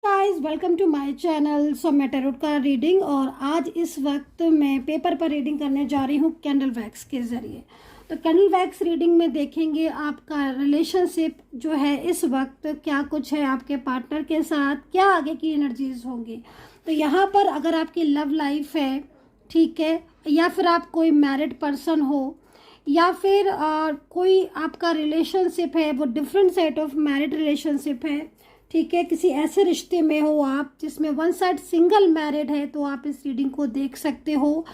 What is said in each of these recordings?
Guys welcome to my channel. So मैं tarot का reading और आज इस वक्त मैं पेपर पर रीडिंग करने जा रही हूँ कैंडल वैक्स के ज़रिए। तो कैंडल वैक्स रीडिंग में देखेंगे आपका रिलेशनशिप जो है इस वक्त क्या कुछ है आपके पार्टनर के साथ, क्या आगे की एनर्जीज होंगी। तो यहाँ पर अगर आपकी लव लाइफ है, ठीक है, या फिर आप कोई मैरिड पर्सन हो, या फिर कोई आपका रिलेशनशिप है वो different set of married relationship है, ठीक है, किसी ऐसे रिश्ते में हो आप जिसमें वन साइड सिंगल मैरिड है, तो आप इस रीडिंग को देख सकते हो।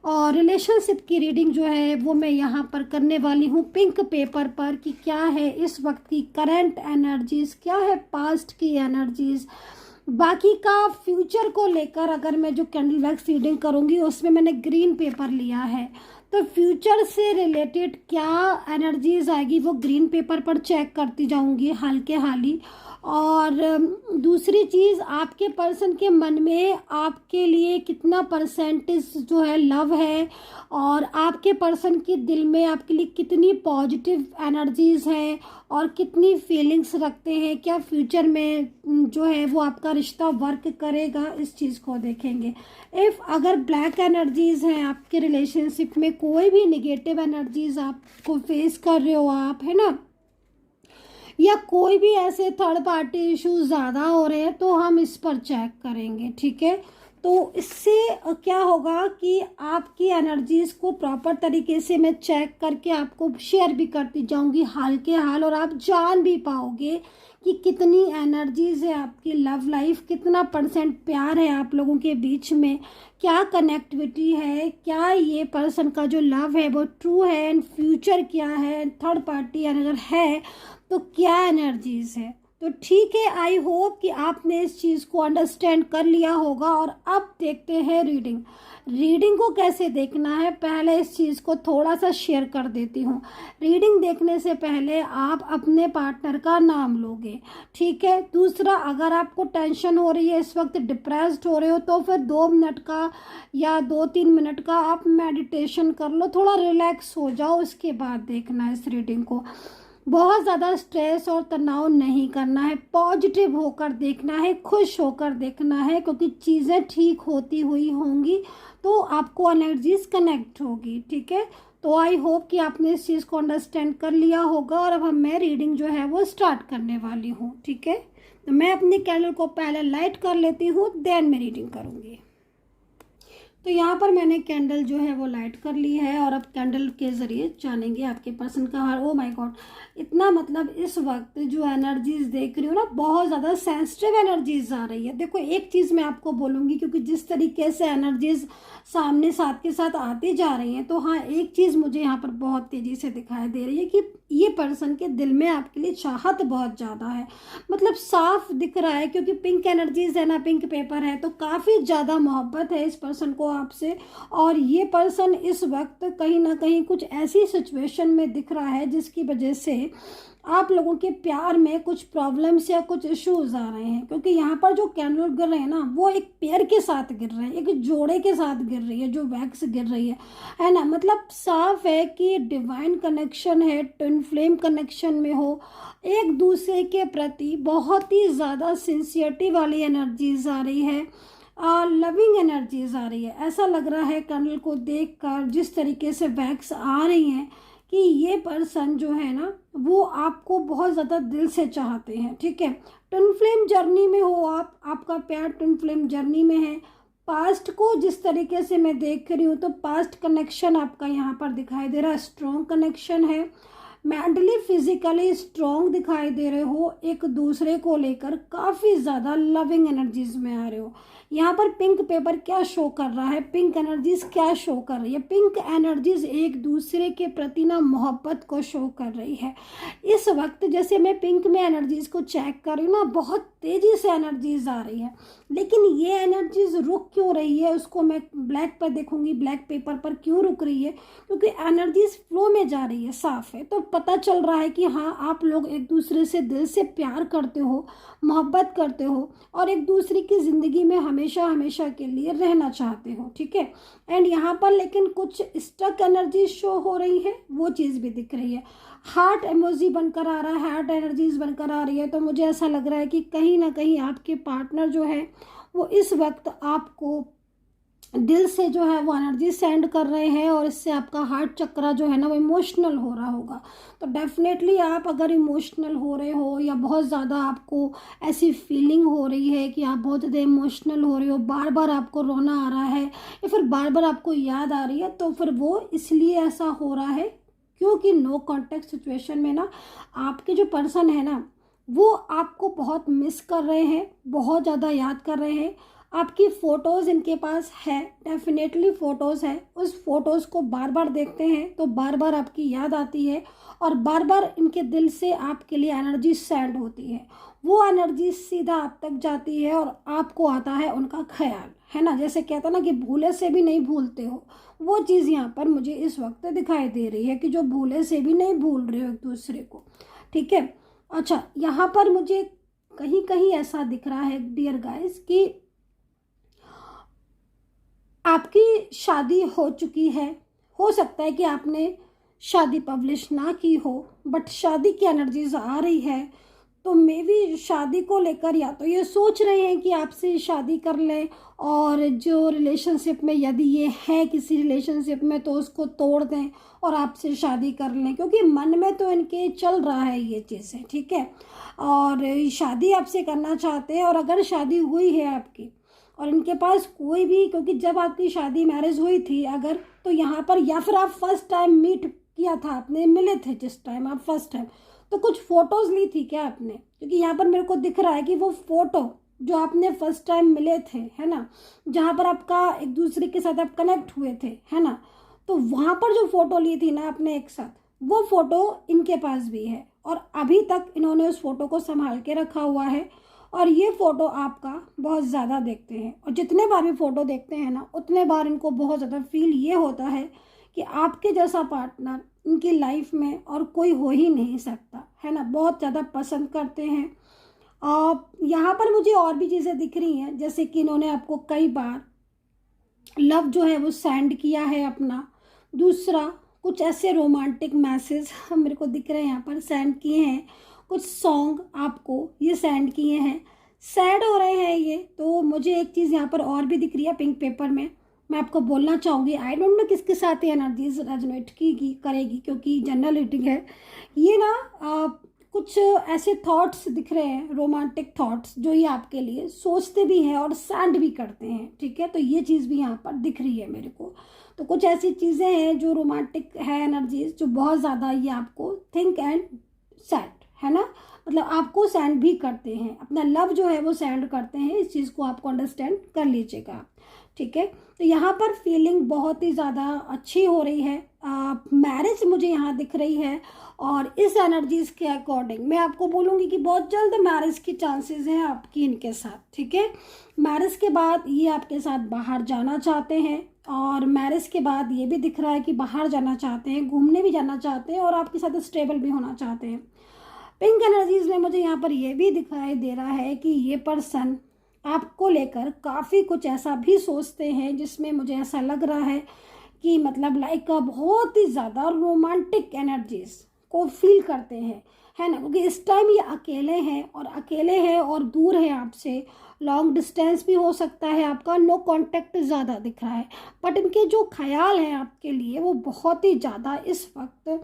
और रिलेशनशिप की रीडिंग जो है वो मैं यहाँ पर करने वाली हूँ पिंक पेपर पर कि क्या है इस वक्त की करंट एनर्जीज, क्या है पास्ट की एनर्जीज। बाकी का फ्यूचर को लेकर अगर मैं जो कैंडल वैक्स रीडिंग करूँगी उसमें मैंने ग्रीन पेपर लिया है, तो फ्यूचर से रिलेटेड क्या एनर्जीज आएगी वो ग्रीन पेपर पर चेक करती जाऊंगी हाल के हाल ही। और दूसरी चीज़, आपके पर्सन के मन में आपके लिए कितना परसेंटेज जो है लव है, और आपके पर्सन के दिल में आपके लिए कितनी पॉजिटिव एनर्जीज हैं और कितनी फीलिंग्स रखते हैं, क्या फ्यूचर में जो है वो आपका रिश्ता वर्क करेगा, इस चीज़ को देखेंगे। इफ़ अगर ब्लैक एनर्जीज हैं आपके रिलेशनशिप में, कोई भी निगेटिव एनर्जीज आपको फेस कर रहे हो आप, है ना, या कोई भी ऐसे थर्ड पार्टी इश्यूज ज़्यादा हो रहे हैं, तो हम इस पर चेक करेंगे, ठीक है। तो इससे क्या होगा कि आपकी एनर्जीज़ को प्रॉपर तरीके से मैं चेक करके आपको शेयर भी करती जाऊंगी हाल के हाल, और आप जान भी पाओगे कि कितनी एनर्जीज़ है आपकी लव लाइफ, कितना परसेंट प्यार है आप लोगों के बीच में, क्या कनेक्टिविटी है, क्या ये पर्सन का जो लव है वो ट्रू है, एंड फ्यूचर क्या है, थर्ड पार्टी अगर है तो क्या एनर्जीज है। तो ठीक है, आई होप कि आपने इस चीज़ को अंडरस्टैंड कर लिया होगा। और अब देखते हैं रीडिंग को कैसे देखना है। पहले इस चीज़ को थोड़ा सा शेयर कर देती हूँ। रीडिंग देखने से पहले आप अपने पार्टनर का नाम लोगे, ठीक है। दूसरा, अगर आपको टेंशन हो रही है, इस वक्त डिप्रेस्ड हो रहे हो, तो फिर 2 मिनट का या 2-3 मिनट का आप मेडिटेशन कर लो, थोड़ा रिलैक्स हो जाओ, उसके बाद देखना है इस रीडिंग को। बहुत ज़्यादा स्ट्रेस और तनाव नहीं करना है, पॉजिटिव होकर देखना है, खुश होकर देखना है, क्योंकि चीज़ें ठीक होती हुई होंगी तो आपको एनर्जीज कनेक्ट होगी, ठीक है। तो आई होप कि आपने इस चीज़ को अंडरस्टैंड कर लिया होगा। और अब मैं रीडिंग जो है वो स्टार्ट करने वाली हूँ, ठीक है। तो मैं अपनी कैंडल को पहले लाइट कर लेती हूँ, देन मैं रीडिंग करूँगी। तो यहाँ पर मैंने कैंडल जो है वो लाइट कर ली है, और अब कैंडल के ज़रिए जानेंगे आपके पर्सन का हाल। ओ माय गॉड, इतना मतलब इस वक्त जो एनर्जीज देख रही हो ना, बहुत ज़्यादा सेंसिटिव एनर्जीज आ रही है। देखो, एक चीज़ मैं आपको बोलूँगी, क्योंकि जिस तरीके से एनर्जीज सामने साथ के साथ आती जा रही हैं, तो हाँ, एक चीज़ मुझे यहाँ पर बहुत तेज़ी से दिखाई दे रही है कि ये पर्सन के दिल में आपके लिए चाहत बहुत ज़्यादा है। मतलब साफ दिख रहा है, क्योंकि पिंक एनर्जीज है ना, पिंक पेपर है, तो काफ़ी ज़्यादा मोहब्बत है इस पर्सन को आपसे। और ये पर्सन इस वक्त कहीं ना कहीं कुछ ऐसी सिचुएशन में दिख रहा है जिसकी वजह से आप लोगों के प्यार में कुछ प्रॉब्लम्स या कुछ इश्यूज आ रहे हैं। क्योंकि यहाँ पर जो कैंडल गिर रहे हैं ना, वो एक पेयर के साथ गिर रहे हैं, एक जोड़े के साथ गिर रही है, जो वैक्स गिर रही है ना। मतलब साफ है कि डिवाइन कनेक्शन है, ट्विन फ्लेम कनेक्शन में हो, एक दूसरे के प्रति बहुत ही ज़्यादा सिंसियरिटी वाली एनर्जीज आ रही है, लविंग एनर्जीज आ रही है। ऐसा लग रहा है कैंडल को देखकर, जिस तरीके से वैक्स आ रही हैं, कि ये पर्सन जो है ना वो आपको बहुत ज़्यादा दिल से चाहते हैं, ठीक है। ट्विन फ्लेम जर्नी में हो आप, आपका प्यार ट्विन फ्लेम जर्नी में है। पास्ट को जिस तरीके से मैं देख रही हूँ, तो पास्ट कनेक्शन आपका यहाँ पर दिखाई दे रहा है, स्ट्रॉन्ग कनेक्शन है, मेंटली फिजिकली स्ट्रॉन्ग दिखाई दे रहे हो, एक दूसरे को लेकर काफ़ी ज़्यादा लविंग एनर्जीज में आ रहे हो। यहाँ पर पिंक पेपर क्या शो कर रहा है, पिंक एनर्जीज क्या शो कर रही है, पिंक एनर्जीज एक दूसरे के प्रति ना मोहब्बत को शो कर रही है इस वक्त। जैसे मैं पिंक में एनर्जीज को चेक कर रही हूँ ना, बहुत तेज़ी से एनर्जीज आ रही है, लेकिन ये एनर्जीज रुक क्यों रही है उसको मैं ब्लैक पर देखूंगी, ब्लैक पेपर पर क्यों रुक रही है, क्योंकि एनर्जीज फ्लो में जा रही है, साफ है। तो पता चल रहा है कि हाँ, आप लोग एक दूसरे से दिल से प्यार करते हो, मोहब्बत करते हो, और एक दूसरे की ज़िंदगी में हमें हमेशा हमेशा के लिए रहना चाहते हो, ठीक है। एंड यहाँ पर लेकिन कुछ स्टक एनर्जी शो हो रही है, वो चीज़ भी दिख रही है। हार्ट इमोजी बनकर आ रहा है, हार्ट एनर्जीज बनकर आ रही है। तो मुझे ऐसा लग रहा है कि कहीं ना कहीं आपके पार्टनर जो है वो इस वक्त आपको दिल से जो है वो एनर्जी सेंड कर रहे हैं, और इससे आपका हार्ट चक्रा जो है ना वो इमोशनल हो रहा होगा। तो डेफिनेटली आप अगर इमोशनल हो रहे हो या बहुत ज़्यादा आपको ऐसी फीलिंग हो रही है कि आप बहुत ज़्यादा इमोशनल हो रहे हो, बार बार आपको रोना आ रहा है या फिर बार बार आपको याद आ रही है, तो फिर वो इसलिए ऐसा हो रहा है क्योंकि नो कॉन्टेक्ट सिचुएशन में ना आपके जो पर्सन है ना वो आपको बहुत मिस कर रहे हैं, बहुत ज़्यादा याद कर रहे हैं। आपकी फ़ोटोज़ इनके पास है, डेफिनेटली फ़ोटोज़ है, उस फोटोज़ को बार बार देखते हैं तो बार बार आपकी याद आती है, और बार बार इनके दिल से आपके लिए एनर्जी सेंड होती है। वो एनर्जी सीधा आप तक जाती है और आपको आता है उनका ख्याल, है ना। जैसे कहता ना कि भूले से भी नहीं भूलते हो, वो चीज़ यहाँ पर मुझे इस वक्त दिखाई दे रही है कि जो भूले से भी नहीं भूल रहे हो एक दूसरे को, ठीक है। अच्छा, यहाँ पर मुझे कहीं कहीं ऐसा दिख रहा है डियर गाइस कि आपकी शादी हो चुकी है, हो सकता है कि आपने शादी पब्लिश ना की हो, बट शादी की एनर्जीज आ रही है। तो मे बी शादी को लेकर या तो ये सोच रहे हैं कि आपसे शादी कर लें, और जो रिलेशनशिप में यदि ये है किसी रिलेशनशिप में तो उसको तोड़ दें और आपसे शादी कर लें, क्योंकि मन में तो इनके चल रहा है ये चीज़ें, ठीक है। और शादी आपसे करना चाहते हैं, और अगर शादी हुई है आपकी और इनके पास कोई भी, क्योंकि जब आपकी शादी मैरिज हुई थी अगर, तो यहाँ पर या फिर आप फर्स्ट टाइम मीट किया था, आपने मिले थे जिस टाइम आप फर्स्ट टाइम, तो कुछ फ़ोटोज़ ली थी क्या आपने? क्योंकि यहाँ पर मेरे को दिख रहा है कि वो फ़ोटो जो आपने फर्स्ट टाइम मिले थे, है ना, जहाँ पर आपका एक दूसरे के साथ आप कनेक्ट हुए थे, है ना, तो वहाँ पर जो फ़ोटो ली थी ना आपने एक साथ, वो फ़ोटो इनके पास भी है, और अभी तक इन्होंने उस फ़ोटो को संभाल के रखा हुआ है। और ये फ़ोटो आपका बहुत ज़्यादा देखते हैं, और जितने बार भी फ़ोटो देखते हैं ना उतने बार इनको बहुत ज़्यादा फील ये होता है कि आपके जैसा पार्टनर इनकी लाइफ में और कोई हो ही नहीं सकता, है ना। बहुत ज़्यादा पसंद करते हैं। यहाँ पर मुझे और भी चीज़ें दिख रही हैं, जैसे कि इन्होंने आपको कई बार लव जो है वो सेंड किया है अपना। दूसरा, कुछ ऐसे रोमांटिक मैसेज मेरे को दिख रहे हैं यहाँ पर सेंड किए हैं, कुछ सॉन्ग आपको ये सेंड किए हैं, सैड हो रहे हैं ये। तो मुझे एक चीज़ यहाँ पर और भी दिख रही है पिंक पेपर में, मैं आपको बोलना चाहूँगी। आई डोंट नो किसके साथ ये एनर्जीज रेजोनेट की करेगी, क्योंकि जनरल रीडिंग है ये ना। कुछ ऐसे थॉट्स दिख रहे हैं, रोमांटिक थॉट्स, जो ये आपके लिए सोचते भी हैं और सेंड भी करते हैं, ठीक है। तो ये चीज़ भी यहाँ पर दिख रही है मेरे को। तो कुछ ऐसी चीज़ें हैं जो रोमांटिक है एनर्जीज, जो बहुत ज़्यादा ये आपको थिंक एंड सेंड, है ना, मतलब आपको सेंड भी करते हैं, अपना लव जो है वो सेंड करते हैं। इस चीज़ को आपको अंडरस्टैंड कर लीजिएगा, ठीक है। तो यहाँ पर फीलिंग बहुत ही ज़्यादा अच्छी हो रही है, मैरिज मुझे यहाँ दिख रही है, और इस एनर्जीज के अकॉर्डिंग मैं आपको बोलूँगी कि बहुत जल्द मैरिज की चांसेस हैं आपकी इनके साथ, ठीक है। मैरिज के बाद ये आपके साथ बाहर जाना चाहते हैं, और मैरिज के बाद ये भी दिख रहा है कि बाहर जाना चाहते हैं, घूमने भी जाना चाहते हैं, और आपके साथ स्टेबल भी होना चाहते हैं। पिंक एनर्जीज में मुझे यहाँ पर ये भी दिखाई दे रहा है कि ये पर्सन आपको लेकर काफ़ी कुछ ऐसा भी सोचते हैं, जिसमें मुझे ऐसा लग रहा है कि मतलब लाइक बहुत ही ज़्यादा रोमांटिक एनर्जीज को फील करते हैं, है ना। क्योंकि इस टाइम ये अकेले हैं और दूर है आपसे, लॉन्ग डिस्टेंस भी हो सकता है आपका, नो कांटेक्ट ज़्यादा दिख रहा है, बट इनके जो ख्याल हैं आपके लिए वो बहुत ही ज़्यादा इस वक्त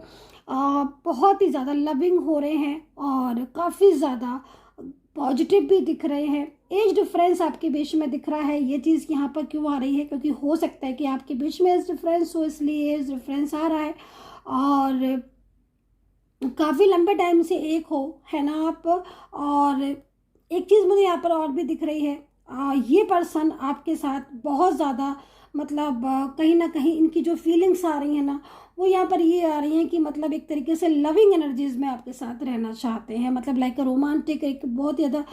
बहुत ही ज़्यादा लविंग हो रहे हैं, और काफ़ी ज़्यादा पॉजिटिव भी दिख रहे हैं। एज डिफरेंस आपके बीच में दिख रहा है, ये चीज़ यहाँ पर क्यों आ रही है, क्योंकि हो सकता है कि आपके बीच में एज डिफरेंस हो, इसलिए एज डिफरेंस आ रहा है, और काफ़ी लंबे टाइम से एक हो, है ना आप। और एक चीज़ मुझे यहाँ पर और भी दिख रही है, ये पर्सन आपके साथ बहुत ज़्यादा मतलब कहीं ना कहीं इनकी जो फीलिंग्स आ रही हैं ना वो यहाँ पर ये आ रही हैं कि मतलब एक तरीके से लविंग एनर्जीज में आपके साथ रहना चाहते हैं, मतलब लाइक रोमांटिक, एक बहुत ज़्यादा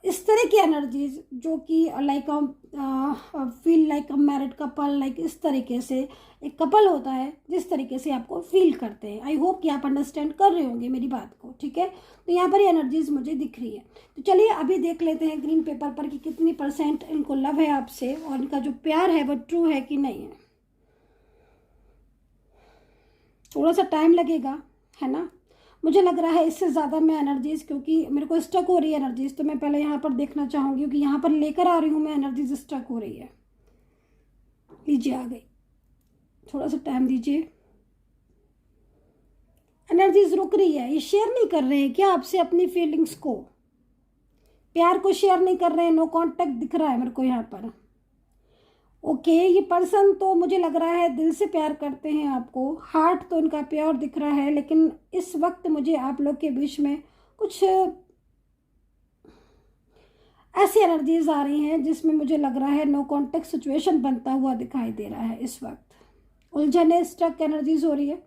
इस तरह की एनर्जीज जो कि like feel like a married couple, like इस तरीके से एक कपल होता है जिस तरीके से आपको फील करते हैं। आई होप कि आप अंडरस्टैंड कर रहे होंगे मेरी बात को, ठीक है। तो यहाँ पर ये एनर्जीज मुझे दिख रही है। तो चलिए अभी देख लेते हैं ग्रीन पेपर पर कि कितनी % इनको लव है आपसे और इनका जो प्यार है वो ट्रू है कि नहीं है। थोड़ा सा टाइम लगेगा, है ना। मुझे लग रहा है इससे ज़्यादा मैं एनर्जीज, क्योंकि मेरे को स्टक हो रही है एनर्जीज, तो मैं पहले यहाँ पर देखना चाहूँगी क्योंकि यहाँ पर लेकर आ रही हूँ मैं, एनर्जीज स्टक हो रही है। लीजिए आ गई, थोड़ा सा टाइम दीजिए। एनर्जीज रुक रही है, ये शेयर नहीं कर रहे हैं क्या आपसे अपनी फीलिंग्स को, प्यार को शेयर नहीं कर रहे हैं। नो कांटेक्ट दिख रहा है मेरे को यहाँ पर। ओके, ये पर्सन तो मुझे लग रहा है दिल से प्यार करते हैं आपको, हार्ट तो इनका प्योर दिख रहा है, लेकिन इस वक्त मुझे आप लोग के बीच में कुछ ऐसी एनर्जीज आ रही हैं जिसमें मुझे लग रहा है नो कॉन्टेक्ट सिचुएशन बनता हुआ दिखाई दे रहा है। इस वक्त उलझने, स्टक एनर्जीज हो रही है।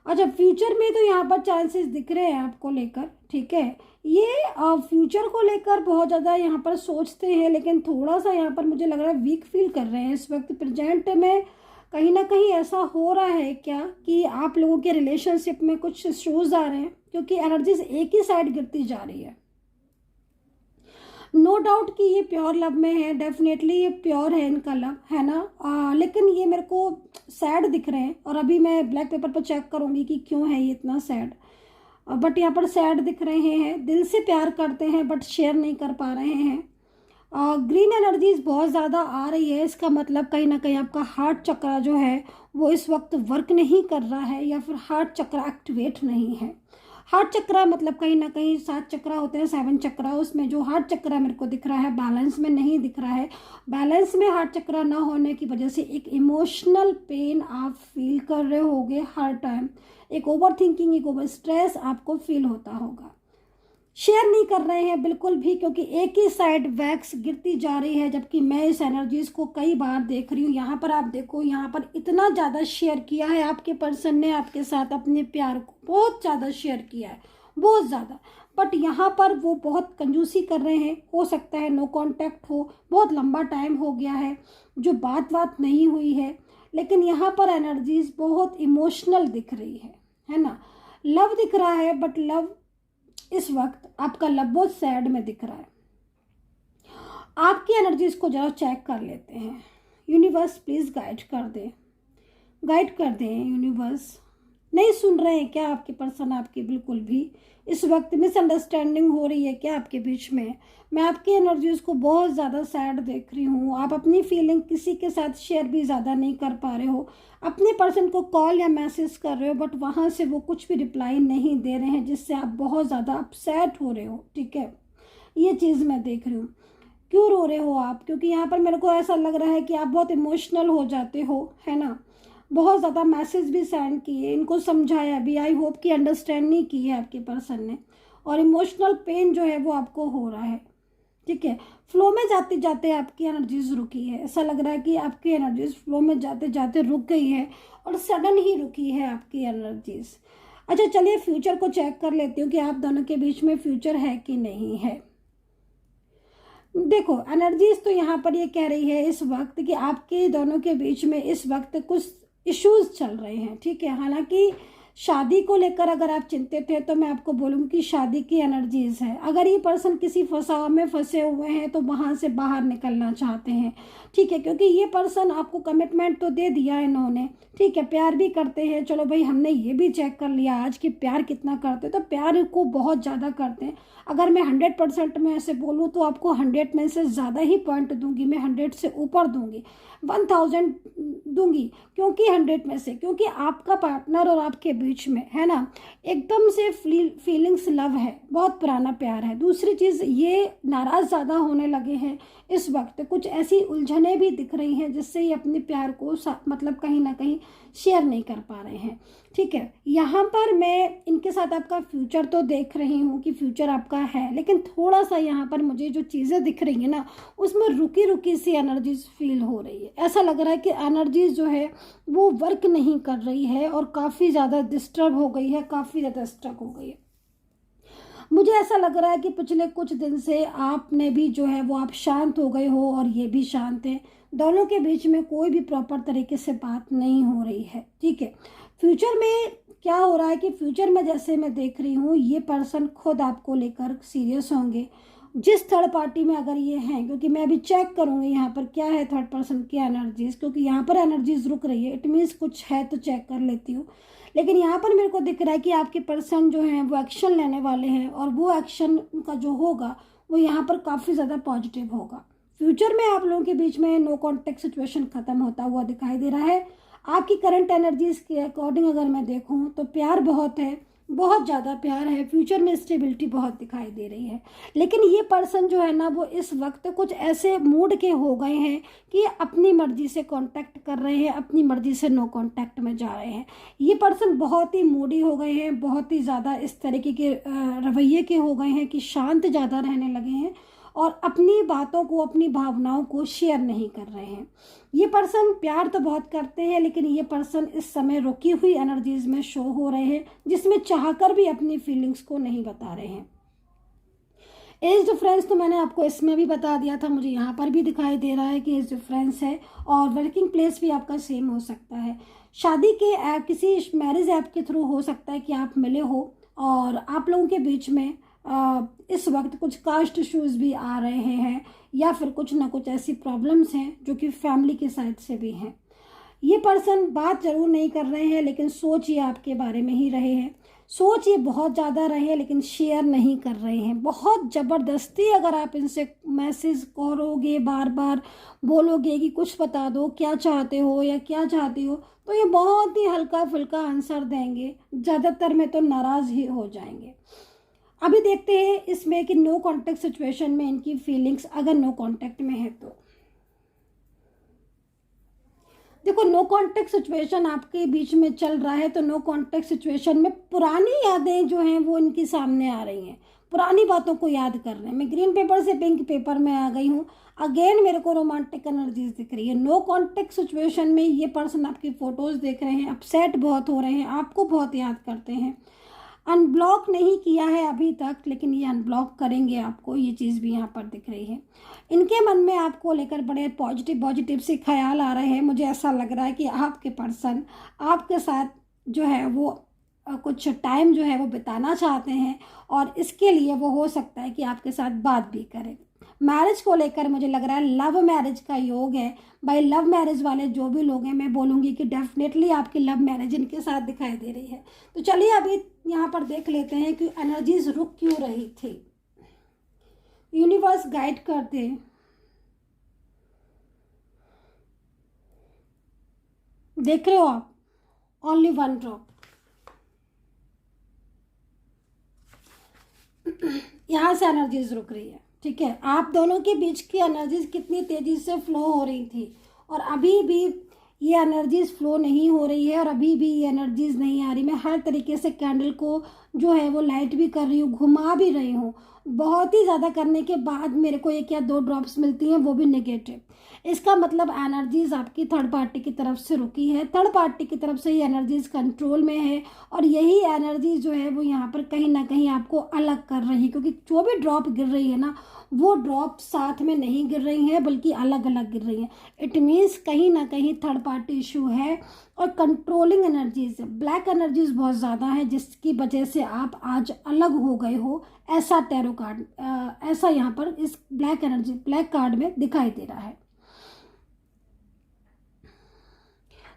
अच्छा, फ्यूचर में तो यहाँ पर चांसेस दिख रहे हैं आपको लेकर, ठीक है। ये फ्यूचर को लेकर बहुत ज़्यादा यहाँ पर सोचते हैं, लेकिन थोड़ा सा यहाँ पर मुझे लग रहा है वीक फील कर रहे हैं इस वक्त। प्रेजेंट में कहीं ना कहीं ऐसा हो रहा है क्या कि आप लोगों के रिलेशनशिप में कुछ इश्यूज आ रहे हैं, क्योंकि एनर्जीज एक ही साइड गिरती जा रही है। नो डाउट कि ये प्योर लव में है, डेफिनेटली ये प्योर है इनका लव, है ना। लेकिन ये मेरे को सैड दिख रहे हैं, और अभी मैं ब्लैक पेपर पर चेक करूँगी कि क्यों है ये इतना सैड। बट यहाँ पर सैड दिख रहे हैं, दिल से प्यार करते हैं बट शेयर नहीं कर पा रहे हैं। ग्रीन एनर्जीज बहुत ज़्यादा आ रही है, इसका मतलब कहीं ना कहीं आपका हार्ट चक्र जो है वो इस वक्त वर्क नहीं कर रहा है, या फिर हार्ट चक्र एक्टिवेट नहीं है। हार्ट चक्र मतलब कहीं ना कहीं 7 चक्र होते हैं, 7 चक्र, उसमें जो हार्ट चक्र मेरे को दिख रहा है बैलेंस में नहीं दिख रहा है। बैलेंस में हार्ट चक्र ना होने की वजह से एक इमोशनल पेन आप फील कर रहे होगे हर टाइम, एक ओवर थिंकिंग, एक ओवर स्ट्रेस आपको फील होता होगा। शेयर नहीं कर रहे हैं बिल्कुल भी, क्योंकि एक ही साइड वैक्स गिरती जा रही है, जबकि मैं इस एनर्जीज को कई बार देख रही हूँ। यहाँ पर आप देखो, यहाँ पर इतना ज़्यादा शेयर किया है आपके पर्सन ने आपके साथ अपने प्यार को, बहुत ज़्यादा शेयर किया है, बहुत ज़्यादा। बट यहाँ पर वो बहुत कंजूसी कर रहे हैं। हो सकता है नो कांटेक्ट हो, बहुत लंबा टाइम हो गया है जो बात नहीं हुई है, लेकिन यहाँ पर एनर्जीज बहुत इमोशनल दिख रही है ना। लव दिख रहा है, बट लव इस वक्त आपका लव बहुत सैड में दिख रहा है। आपकी एनर्जीज को जरा चेक कर लेते हैं। यूनिवर्स प्लीज गाइड कर दें यूनिवर्स। नहीं सुन रहे हैं क्या आपके पर्सन आपके बिल्कुल भी? इस वक्त मिसअंडरस्टैंडिंग हो रही है क्या आपके बीच में? मैं आपकी एनर्जीज को बहुत ज़्यादा सैड देख रही हूँ। आप अपनी फीलिंग किसी के साथ शेयर भी ज़्यादा नहीं कर पा रहे हो। अपने पर्सन को कॉल या मैसेज कर रहे हो, बट वहाँ से वो कुछ भी रिप्लाई नहीं दे रहे हैं, जिससे आप बहुत ज़्यादा अपसेट हो रहे हो, ठीक है। ये चीज़ मैं देख रही हूँ। क्यों रो रहे हो आप? क्योंकि यहाँ पर मेरे को ऐसा लग रहा है कि आप बहुत इमोशनल हो जाते हो, है ना। बहुत ज़्यादा मैसेज भी सेंड किए, इनको समझाया भी, आई होप कि अंडरस्टैंड नहीं की है आपके पर्सन ने, और इमोशनल पेन जो है वो आपको हो रहा है, ठीक है। फ्लो में जाते जाते आपकी एनर्जीज रुकी है। ऐसा लग रहा है कि आपकी एनर्जीज फ्लो में जाते जाते रुक गई है, और सडन ही रुकी है आपकी एनर्जीज। अच्छा चलिए फ्यूचर को चेक कर लेती हूँ कि आप दोनों के बीच में फ्यूचर है कि नहीं है। देखो एनर्जीज तो यहाँ पर ये कह रही है इस वक्त कि आपके दोनों के बीच में इस वक्त कुछ इश्यूज चल रहे हैं, ठीक है। हालांकि शादी को लेकर अगर आप चिंतित हैं तो मैं आपको बोलूँगी कि शादी की एनर्जीज है। अगर ये पर्सन किसी फंसाव में फंसे हुए हैं तो वहाँ से बाहर निकलना चाहते हैं, ठीक है, क्योंकि ये पर्सन आपको कमिटमेंट तो दे दिया है इन्होंने, ठीक है। प्यार भी करते हैं, चलो भाई हमने ये भी चेक कर लिया आज कि प्यार कितना करते, तो प्यार को बहुत ज़्यादा करते हैं। अगर मैं 100% में ऐसे बोलूँ तो आपको 100 में से ज़्यादा ही पॉइंट दूंगी, मैं 100 से ऊपर दूंगी, 1000 दूंगी। क्योंकि 100 में से, क्योंकि आपका पार्टनर और आपके बीच में, है ना, एकदम से फीलिंग्स लव है, बहुत पुराना प्यार है। दूसरी चीज़, ये नाराज़ ज़्यादा होने लगे हैं इस वक्त, कुछ ऐसी उलझने भी दिख रही हैं जिससे ये अपने प्यार को मतलब कहीं ना कहीं शेयर नहीं कर पा रहे हैं, ठीक है। यहाँ पर मैं इनके साथ आपका फ्यूचर तो देख रही हूँ कि फ्यूचर आपका है, लेकिन थोड़ा सा यहाँ पर मुझे जो चीज़ें दिख रही हैं ना, उसमें रुकी रुकी सी एनर्जीज फील हो रही है। ऐसा लग रहा है कि एनर्जीज जो है वो वर्क नहीं कर रही है और काफ़ी ज़्यादा डिस्टर्ब हो गई है, काफ़ी ज़्यादा स्ट्रक हो गई है। मुझे ऐसा लग रहा है कि पिछले कुछ दिन से आपने भी जो है वो आप शांत हो गए हो और ये भी शांत है। दोनों के बीच में कोई भी प्रॉपर तरीके से बात नहीं हो रही है, ठीक है। फ्यूचर में क्या हो रहा है कि फ्यूचर में जैसे मैं देख रही हूँ, ये पर्सन खुद आपको लेकर सीरियस होंगे। जिस थर्ड पार्टी में अगर ये हैं, क्योंकि मैं अभी चेक करूँगी यहाँ पर क्या है थर्ड पर्सन की एनर्जीज, क्योंकि यहाँ पर एनर्जीज रुक रही है, इट मीन्स कुछ है तो चेक कर लेती हूँ। लेकिन यहाँ पर मेरे को दिख रहा है कि आपके पर्सन जो हैं वो एक्शन लेने वाले हैं, और वो एक्शन का जो होगा वो यहाँ पर काफ़ी ज़्यादा पॉजिटिव होगा। फ्यूचर में आप लोगों के बीच में नो कॉन्टेक्ट सिचुएशन ख़त्म होता हुआ दिखाई दे रहा है। आपकी करंट एनर्जीज के अकॉर्डिंग अगर मैं देखूँ तो प्यार बहुत है, बहुत ज़्यादा प्यार है। फ्यूचर में स्टेबिलिटी बहुत दिखाई दे रही है। लेकिन ये पर्सन जो है ना वो इस वक्त कुछ ऐसे मूड के हो गए हैं कि अपनी मर्जी से कांटेक्ट कर रहे हैं, अपनी मर्जी से नो कांटेक्ट में जा रहे हैं। ये पर्सन बहुत ही मूडी हो गए हैं, बहुत ही ज़्यादा इस तरीके के रवैये के हो गए हैं कि शांत ज़्यादा रहने लगे हैं और अपनी बातों को, अपनी भावनाओं को शेयर नहीं कर रहे हैं। ये पर्सन प्यार तो बहुत करते हैं, लेकिन ये पर्सन इस समय रुकी हुई एनर्जीज में शो हो रहे हैं, जिसमें चाहकर भी अपनी फीलिंग्स को नहीं बता रहे हैं। एज डिफरेंस तो मैंने आपको इसमें भी बता दिया था, मुझे यहाँ पर भी दिखाई दे रहा है कि एज डिफरेंस है, और वर्किंग प्लेस भी आपका सेम हो सकता है। शादी के ऐप, किसी मैरिज ऐप के थ्रू हो सकता है कि आप मिले हो, और आप लोगों के बीच में इस वक्त कुछ कास्ट इश्यूज भी आ रहे हैं, या फिर कुछ ना कुछ ऐसी प्रॉब्लम्स हैं जो कि फैमिली के साइड से भी हैं। ये पर्सन बात जरूर नहीं कर रहे हैं, लेकिन सोच ये आपके बारे में ही रहे हैं। सोच ये बहुत ज़्यादा रहे हैं, लेकिन शेयर नहीं कर रहे हैं। बहुत ज़बरदस्ती अगर आप इनसे मैसेज करोगे, बार बार बोलोगे कि कुछ बता दो, क्या चाहते हो या क्या चाहती हो, तो ये बहुत ही हल्का फुल्का आंसर देंगे, ज़्यादातर में तो नाराज़ ही हो जाएंगे। अभी देखते हैं इसमें कि नो कांटेक्ट सिचुएशन में इनकी फीलिंग्स अगर नो कांटेक्ट में है तो देखो, नो कांटेक्ट सिचुएशन आपके बीच में चल रहा है, तो नो कांटेक्ट सिचुएशन में पुरानी यादें जो हैं वो इनके सामने आ रही हैं, पुरानी बातों को याद कर रहे हैं। मैं ग्रीन पेपर से पिंक पेपर में आ गई हूँ। अगेन मेरे को रोमांटिक एनर्जीज दिख रही है। नो कांटेक्ट सिचुएशन में ये पर्सन आपकी फोटोज देख रहे हैं, अपसेट बहुत हो रहे हैं, आपको बहुत याद करते हैं। अनब्लॉक नहीं किया है अभी तक, लेकिन ये अनब्लॉक करेंगे आपको, ये चीज़ भी यहाँ पर दिख रही है। इनके मन में आपको लेकर बड़े पॉजिटिव से ख्याल आ रहे हैं। मुझे ऐसा लग रहा है कि आपके पर्सन आपके साथ जो है वो कुछ टाइम जो है वो बिताना चाहते हैं, और इसके लिए वो हो सकता है कि आपके साथ बात भी करें। मैरिज को लेकर मुझे लग रहा है लव मैरिज का योग है। भाई लव मैरिज वाले जो भी लोग हैं, मैं बोलूँगी कि डेफिनेटली आपकी लव मैरिज इनके साथ दिखाई दे रही है। तो चलिए अभी यहाँ पर देख लेते हैं कि एनर्जीज रुक क्यों रही थी। यूनिवर्स गाइड कर दे। देख रहे हो आप, ओनली वन ड्रॉप। यहाँ से एनर्जीज रुक रही है, ठीक है। आप दोनों के बीच की एनर्जीज कितनी तेजी से फ्लो हो रही थी, और अभी भी ये एनर्जीज फ्लो नहीं हो रही है, और अभी भी ये एनर्जीज नहीं आ रही। मैं हर तरीके से कैंडल को जो है वो लाइट भी कर रही हूँ, घुमा भी रही हूँ। बहुत ही ज़्यादा करने के बाद मेरे को एक या दो ड्रॉप्स मिलती हैं, वो भी नेगेटिव। इसका मतलब एनर्जीज आपकी थर्ड पार्टी की तरफ से रुकी है, थर्ड पार्टी की तरफ से ये एनर्जीज कंट्रोल में है, और यही एनर्जी जो है वो यहाँ पर कहीं ना कहीं आपको अलग कर रही है। क्योंकि जो भी ड्रॉप गिर रही है ना, वो ड्रॉप साथ में नहीं गिर रही हैं, बल्कि अलग अलग गिर रही हैं। इट मीन्स कहीं ना कहीं थर्ड पार्टी इशू है, और कंट्रोलिंग एनर्जीज, ब्लैक एनर्जीज बहुत ज़्यादा है, जिसकी वजह से आप आज अलग हो गए हो। ऐसा टैरो कार्ड, ऐसा यहाँ पर इस ब्लैक एनर्जी, ब्लैक कार्ड में दिखाई दे रहा है।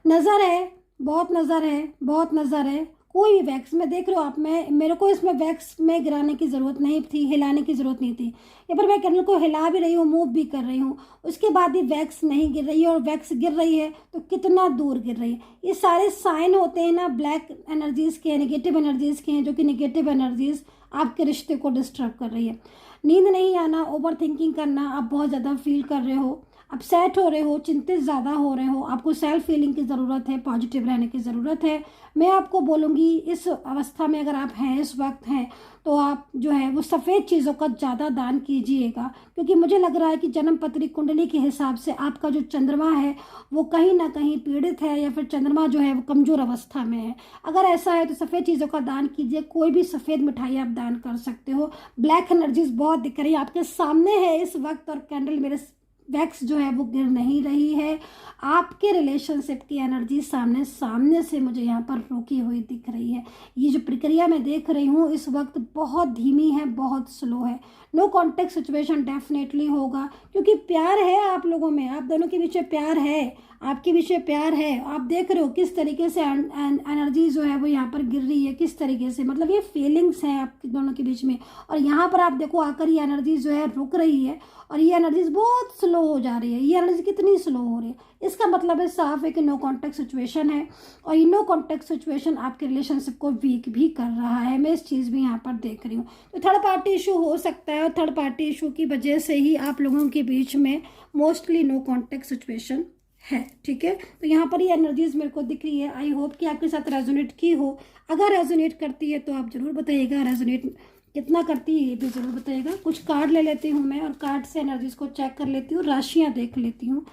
नज़र है, बहुत नज़र है, बहुत नज़र है। कोई भी वैक्स में देख रहे हो आप, मेरे को इसमें वैक्स में गिराने की ज़रूरत नहीं थी, हिलाने की ज़रूरत नहीं थी। यहाँ पर मैं कैंडल को हिला भी रही हूँ, मूव भी कर रही हूँ, उसके बाद भी वैक्स नहीं गिर रही है। और वैक्स गिर रही है तो कितना दूर गिर रही है। ये सारे साइन होते हैं ना ब्लैक एनर्जीज़ के, नेगेटिव एनर्जीज़ के हैं, जो कि नेगेटिव एनर्जीज़ आपके रिश्ते को डिस्टर्ब कर रही है। नींद नहीं आना, ओवर थिंकिंग करना, आप बहुत ज़्यादा फील कर रहे हो, अपसेट हो रहे हो, चिंतित ज़्यादा हो रहे हो, आपको सेल्फ हीलिंग की ज़रूरत है, पॉजिटिव रहने की ज़रूरत है। मैं आपको बोलूँगी इस अवस्था में अगर आप हैं, इस वक्त हैं, तो आप जो है वो सफ़ेद चीज़ों का ज़्यादा दान कीजिएगा, क्योंकि मुझे लग रहा है कि जन्म पत्री कुंडली के हिसाब से आपका जो चंद्रमा है वो कहीं ना कहीं पीड़ित है, या फिर चंद्रमा जो है वो कमज़ोर अवस्था में है। अगर ऐसा है तो सफ़ेद चीज़ों का दान कीजिए, कोई भी सफ़ेद मिठाई आप दान कर सकते हो। ब्लैक एनर्जीज बहुत दिख रही है, आपके सामने है इस वक्त, और कैंडल मेरे वैक्स जो है वो गिर नहीं रही है। आपके रिलेशनशिप की एनर्जी सामने से मुझे यहाँ पर रुकी हुई दिख रही है। ये जो प्रक्रिया मैं देख रही हूँ इस वक्त बहुत धीमी है, बहुत स्लो है। नो कॉन्टेक्ट सिचुएशन डेफिनेटली होगा, क्योंकि प्यार है आप लोगों में, आप दोनों के बीच में प्यार है, आपके बीच में प्यार है। आप देख रहे हो किस तरीके से एनर्जी जो है वो यहाँ पर गिर रही है, किस तरीके से, मतलब ये फीलिंग्स हैं आपके दोनों के बीच में। और यहाँ पर आप देखो आकर ये एनर्जी जो है रुक रही है, और ये एनर्जीज बहुत स्लो हो जा रही है। ये एनर्जी कितनी स्लो हो रही है, इसका मतलब है साफ है कि नो कॉन्टेक्ट सिचुएशन है, और ये नो कॉन्टेक्ट सिचुएशन आपके रिलेशनशिप को वीक भी कर रहा है। मैं इस चीज़ भी यहाँ पर देख रही हूँ। तो थर्ड पार्टी इशू हो सकता है, और थर्ड पार्टी इशू की वजह से ही आप लोगों के बीच में मोस्टली नो कॉन्टेक्ट सिचुएशन है। ठीक है, तो यहाँ पर ये एनर्जीज मेरे को दिख रही है। आई होप कि आपके साथ रेजोनेट की हो। अगर रेजोनेट करती है तो आप ज़रूर बताइएगा, रेजोनेट कितना करती है ये भी ज़रूर बताइएगा। कुछ कार्ड ले लेती हूँ मैं, और कार्ड से एनर्जीज को चेक कर लेती हूँ, राशियाँ देख लेती हूँ।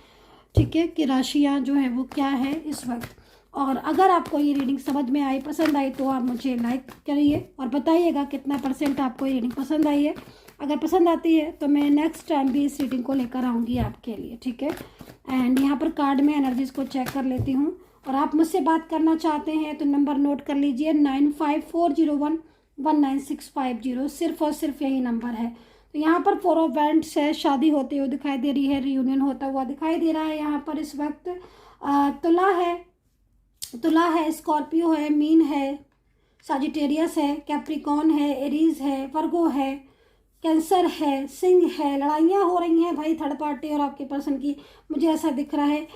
ठीक है, कि राशियाँ जो है वो क्या है इस वक्त। और अगर आपको ये रीडिंग समझ में आई, पसंद आई, तो आप मुझे लाइक करिए और बताइएगा कितना % आपको ये रीडिंग पसंद आई है। अगर पसंद आती है तो मैं नेक्स्ट टाइम भी इस रीडिंग को लेकर आऊँगी आपके लिए। ठीक है, एंड यहाँ पर कार्ड में एनर्जीज को चेक कर लेती हूँ। और आप मुझसे बात करना चाहते हैं तो नंबर नोट कर लीजिए, 9540119650, सिर्फ और सिर्फ यही नंबर है। तो यहाँ पर 4 ऑफ वैंड्स है, शादी होते हुए दिखाई दे रही है, रियूनियन होता हुआ दिखाई दे रहा है। यहाँ पर इस वक्त तुला है, स्कॉर्पियो है, मीन है, साजिटेरियस है, कैप्रिकॉन है, एरीज है, वर्गो है, कैंसर है, सिंह है। लड़ाइयाँ हो रही हैं भाई थर्ड पार्टी और आपके पर्सन की, मुझे ऐसा दिख रहा है।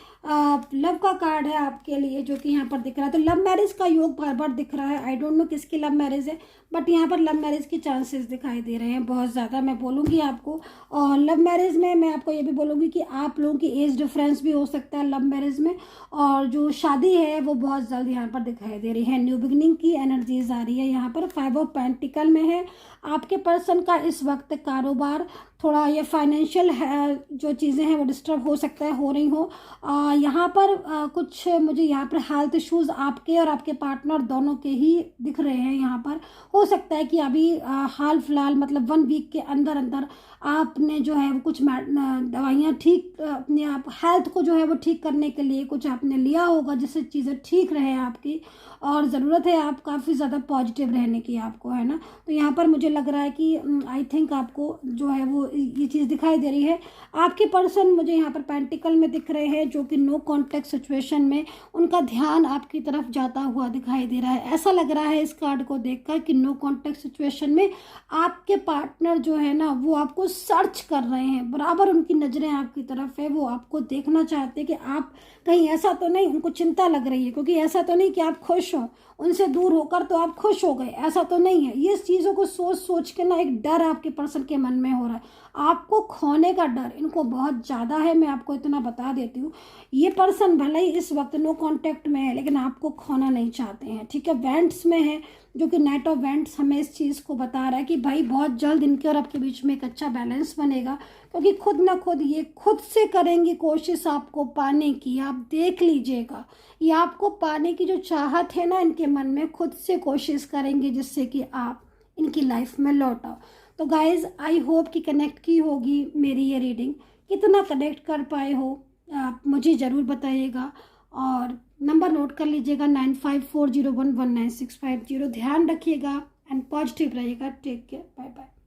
लव का कार्ड है आपके लिए जो कि यहाँ पर दिख रहा है। तो लव मैरिज का योग बार बार दिख रहा है। आई डोंट नो किसकी लव मैरिज है, बट यहाँ पर लव मैरिज के चांसेस दिखाई दे रहे हैं बहुत ज़्यादा, मैं बोलूँगी आपको। और लव मैरिज में मैं आपको ये भी बोलूँगी कि आप लोगों की एज डिफरेंस भी हो सकता है लव मैरिज में। और जो शादी है वो बहुत जल्द यहाँ पर दिखाई दे रही है। न्यू बिगनिंग की एनर्जीज आ रही है यहाँ पर। 5 ऑफ पेंटिकल में है। आपके पर्सन का इस वक्त कारोबार थोड़ा, ये फाइनेंशियल जो चीज़ें हैं वो डिस्टर्ब हो सकता है, हो रही हो। यहाँ पर कुछ मुझे यहाँ पर हेल्थ इश्यूज़ आपके और आपके पार्टनर दोनों के ही दिख रहे हैं। यहाँ पर हो सकता है कि अभी हाल फिलहाल मतलब 1 वीक के अंदर अंदर आपने जो है वो कुछ दवाइयाँ ठीक अपने आप हेल्थ को जो है वो ठीक करने के लिए कुछ आपने लिया होगा, जिससे चीज़ें ठीक रहे आपकी। और ज़रूरत है आप काफ़ी ज़्यादा पॉजिटिव रहने की आपको, है ना। तो यहाँ पर मुझे लग रहा है कि आई थिंक आपको जो है वो ये चीज़ दिखाई दे रही है। आपके पर्सन मुझे यहाँ पर पेंटिकल में दिख रहे हैं, जो कि नो कॉन्टेक्ट सिचुएशन में उनका ध्यान आपकी तरफ जाता हुआ दिखाई दे रहा है। ऐसा लग रहा है इस कार्ड को देखकर कि नो कॉन्टेक्ट सिचुएशन में आपके पार्टनर जो है ना वो आपको सर्च कर रहे हैं, बराबर उनकी नज़रें आपकी तरफ है। वो आपको देखना चाहते हैं कि आप कहीं ऐसा तो नहीं, उनको चिंता लग रही है, क्योंकि ऐसा तो नहीं कि आप खुश हो उनसे दूर होकर तो आप खुश हो गए, ऐसा तो नहीं है। ये चीज़ों को सोच सोच के ना एक डर आपके पर्सन के मन में हो रहा है, आपको खोने का डर इनको बहुत ज़्यादा है। मैं आपको इतना बता देती हूँ, ये पर्सन भले ही इस वक्त नो कांटेक्ट में है लेकिन आपको खोना नहीं चाहते हैं। ठीक है, वेंट्स में है, जो कि नाइट ऑफ वेंट्स हमें इस चीज़ को बता रहा है कि भाई बहुत जल्द इनके और आपके बीच में एक अच्छा बैलेंस बनेगा, क्योंकि खुद ना खुद ये खुद से करेंगी कोशिश आपको पाने की। आप देख लीजिएगा, ये आपको पाने की जो चाहत है ना इनके मन में, खुद से कोशिश करेंगे जिससे कि आप इनकी लाइफ में लौट आओ। तो गाइज आई होप कि कनेक्ट की होगी मेरी ये रीडिंग। कितना कनेक्ट कर पाए हो आप मुझे ज़रूर बताइएगा, और नंबर नोट कर लीजिएगा 9540119650। ध्यान रखिएगा एंड पॉजिटिव रहिएगा। Take care, bye bye.